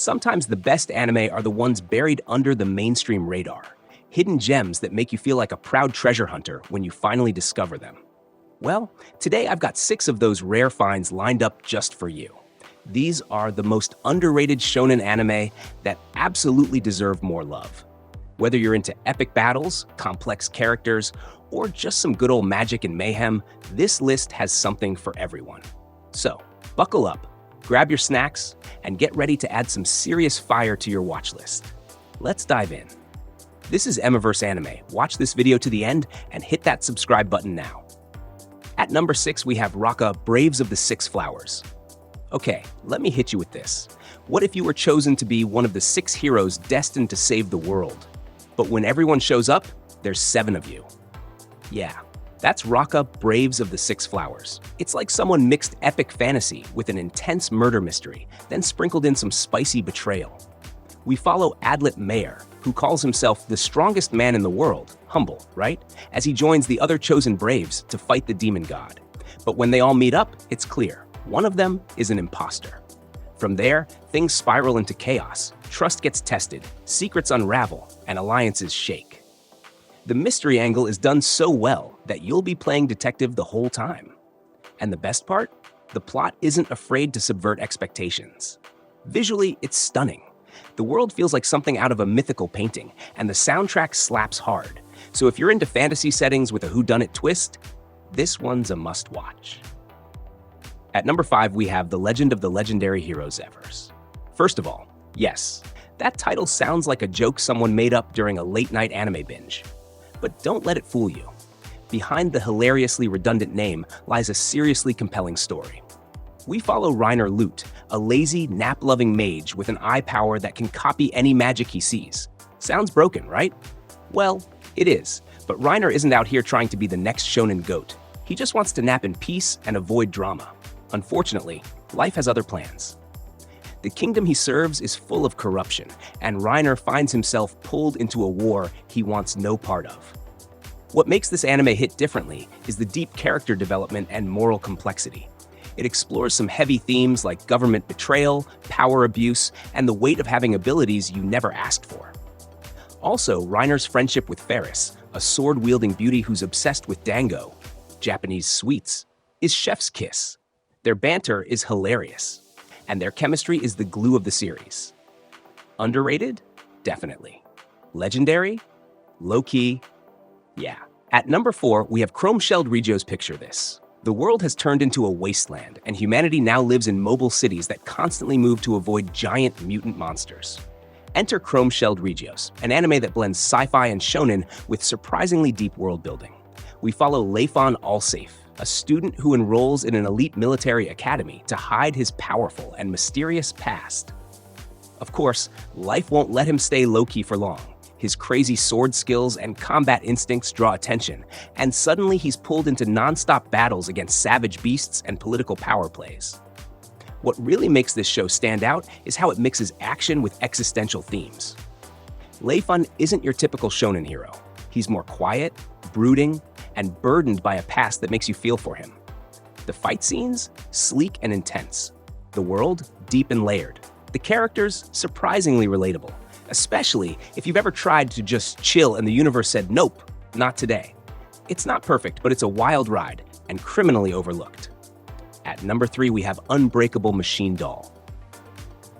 Sometimes the best anime are the ones buried under the mainstream radar, hidden gems that make you feel like a proud treasure hunter when you finally discover them. Well, today I've got 6 of those rare finds lined up just for you. These are the most underrated shonen anime that absolutely deserve more love. Whether you're into epic battles, complex characters, or just some good old magic and mayhem, this list has something for everyone. So, buckle up, grab your snacks, and get ready to add some serious fire to your watch list. Let's dive in. This is Emiverse Anime. Watch this video to the end and hit that subscribe button now. At number 6, we have Rokka, Braves of the Six Flowers. Okay, let me hit you with this. What if you were chosen to be one of the 6 heroes destined to save the world? But when everyone shows up, there's 7 of you. Yeah, that's Rokka, Braves of the Six Flowers. It's like someone mixed epic fantasy with an intense murder mystery, then sprinkled in some spicy betrayal. We follow Adlit Mayer, who calls himself the strongest man in the world, humble, right? As he joins the other chosen Braves to fight the demon god. But when they all meet up, it's clear, one of them is an imposter. From there, things spiral into chaos, trust gets tested, secrets unravel, and alliances shake. The mystery angle is done so well that you'll be playing detective the whole time. And the best part? The plot isn't afraid to subvert expectations. Visually, it's stunning. The world feels like something out of a mythical painting, and the soundtrack slaps hard. So if you're into fantasy settings with a whodunit twist, this one's a must-watch. At number 5, we have The Legend of the Legendary Hero Zevers. First of all, yes, that title sounds like a joke someone made up during a late-night anime binge. But don't let it fool you. Behind the hilariously redundant name lies a seriously compelling story. We follow Reiner Lute, a lazy, nap-loving mage with an eye power that can copy any magic he sees. Sounds broken, right? Well, it is, but Reiner isn't out here trying to be the next shonen goat. He just wants to nap in peace and avoid drama. Unfortunately, life has other plans. The kingdom he serves is full of corruption, and Reiner finds himself pulled into a war he wants no part of. What makes this anime hit differently is the deep character development and moral complexity. It explores some heavy themes like government betrayal, power abuse, and the weight of having abilities you never asked for. Also, Reiner's friendship with Ferris, a sword-wielding beauty who's obsessed with dango, Japanese sweets, is chef's kiss. Their banter is hilarious, and their chemistry is the glue of the series. Underrated? Definitely. Legendary? Low-key? Yeah. At number 4, we have chrome-shelled Regios. Picture this. The world has turned into a wasteland, and humanity now lives in mobile cities that constantly move to avoid giant mutant monsters. Enter Chrome-Shelled Regios, an anime that blends sci-fi and shonen with surprisingly deep world-building. We follow Leifon Allsafe, a student who enrolls in an elite military academy to hide his powerful and mysterious past. Of course, life won't let him stay low-key for long. His crazy sword skills and combat instincts draw attention, and suddenly he's pulled into non-stop battles against savage beasts and political power plays. What really makes this show stand out is how it mixes action with existential themes. Leifon isn't your typical shonen hero. He's more quiet, brooding, and burdened by a past that makes you feel for him. The fight scenes? Sleek and intense. The world? Deep and layered. The characters? Surprisingly relatable, especially if you've ever tried to just chill and the universe said, nope, not today. It's not perfect, but it's a wild ride and criminally overlooked. At number 3, we have Unbreakable Machine-Doll.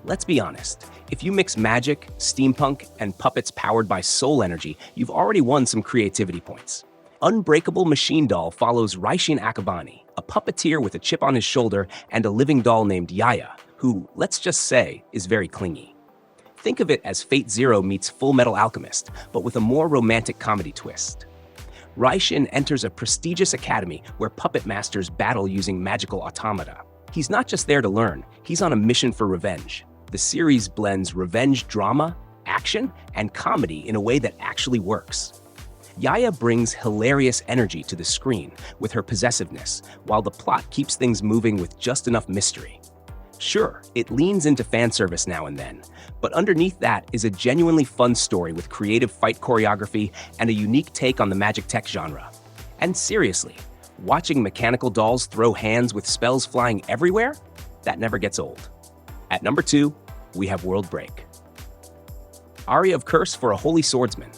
Let's be honest, if you mix magic, steampunk, and puppets powered by soul energy, you've already won some creativity points. Unbreakable Machine-Doll follows Raishin Akabani, a puppeteer with a chip on his shoulder and a living doll named Yaya, who, let's just say, is very clingy. Think of it as Fate Zero meets Full Metal Alchemist, but with a more romantic comedy twist. Raishin enters a prestigious academy where puppet masters battle using magical automata. He's not just there to learn, he's on a mission for revenge. The series blends revenge drama, action, and comedy in a way that actually works. Yaya brings hilarious energy to the screen with her possessiveness, while the plot keeps things moving with just enough mystery. Sure, it leans into fan service now and then, but underneath that is a genuinely fun story with creative fight choreography and a unique take on the magic tech genre. And seriously, watching mechanical dolls throw hands with spells flying everywhere? That never gets old. At number 2, we have World Break. Aria of Curse for a Holy Swordsman.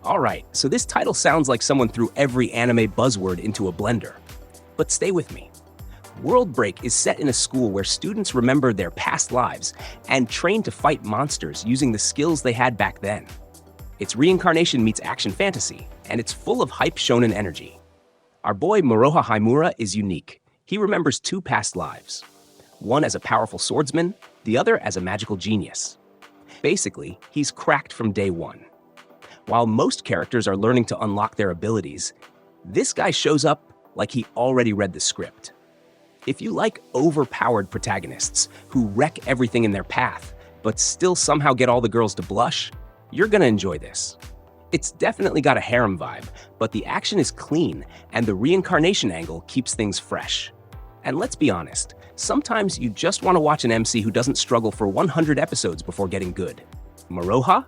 Alright, so this title sounds like someone threw every anime buzzword into a blender. But stay with me. World Break is set in a school where students remember their past lives and train to fight monsters using the skills they had back then. It's reincarnation meets action fantasy, and it's full of hype shonen energy. Our boy Moroha Haimura is unique. He remembers two past lives. One as a powerful swordsman, the other as a magical genius. Basically, he's cracked from day one. While most characters are learning to unlock their abilities, this guy shows up like he already read the script. If you like overpowered protagonists who wreck everything in their path, but still somehow get all the girls to blush, you're gonna enjoy this. It's definitely got a harem vibe, but the action is clean and the reincarnation angle keeps things fresh. And let's be honest, sometimes you just want to watch an MC who doesn't struggle for 100 episodes before getting good. Moroha?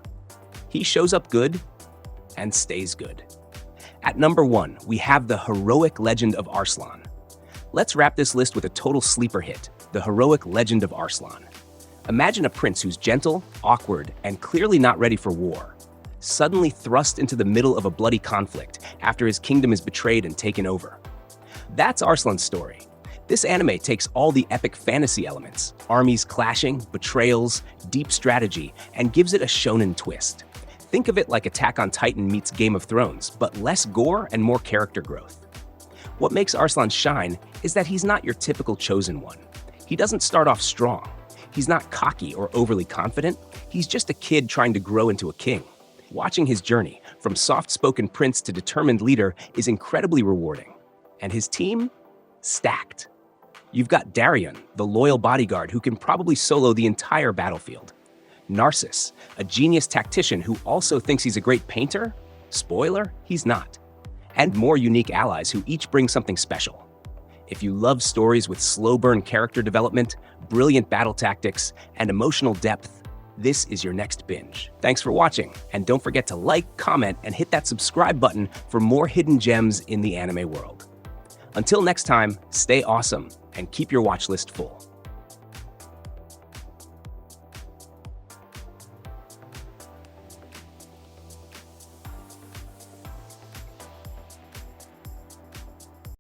He shows up good and stays good. At number 1, we have the heroic legend of Arslan. Let's wrap this list with a total sleeper hit, the heroic legend of Arslan. Imagine a prince who's gentle, awkward, and clearly not ready for war, suddenly thrust into the middle of a bloody conflict after his kingdom is betrayed and taken over. That's Arslan's story. This anime takes all the epic fantasy elements, armies clashing, betrayals, deep strategy, and gives it a shonen twist. Think of it like Attack on Titan meets Game of Thrones, but less gore and more character growth. What makes Arslan shine is that he's not your typical chosen one. He doesn't start off strong. He's not cocky or overly confident. He's just a kid trying to grow into a king. Watching his journey, from soft-spoken prince to determined leader, is incredibly rewarding. And his team? Stacked. You've got Daryon, the loyal bodyguard who can probably solo the entire battlefield. Narcissus, a genius tactician who also thinks he's a great painter? Spoiler, he's not. And more unique allies who each bring something special. If you love stories with slow-burn character development, brilliant battle tactics, and emotional depth, this is your next binge. Thanks for watching, and don't forget to like, comment, and hit that subscribe button for more hidden gems in the anime world. Until next time, stay awesome and keep your watch list full.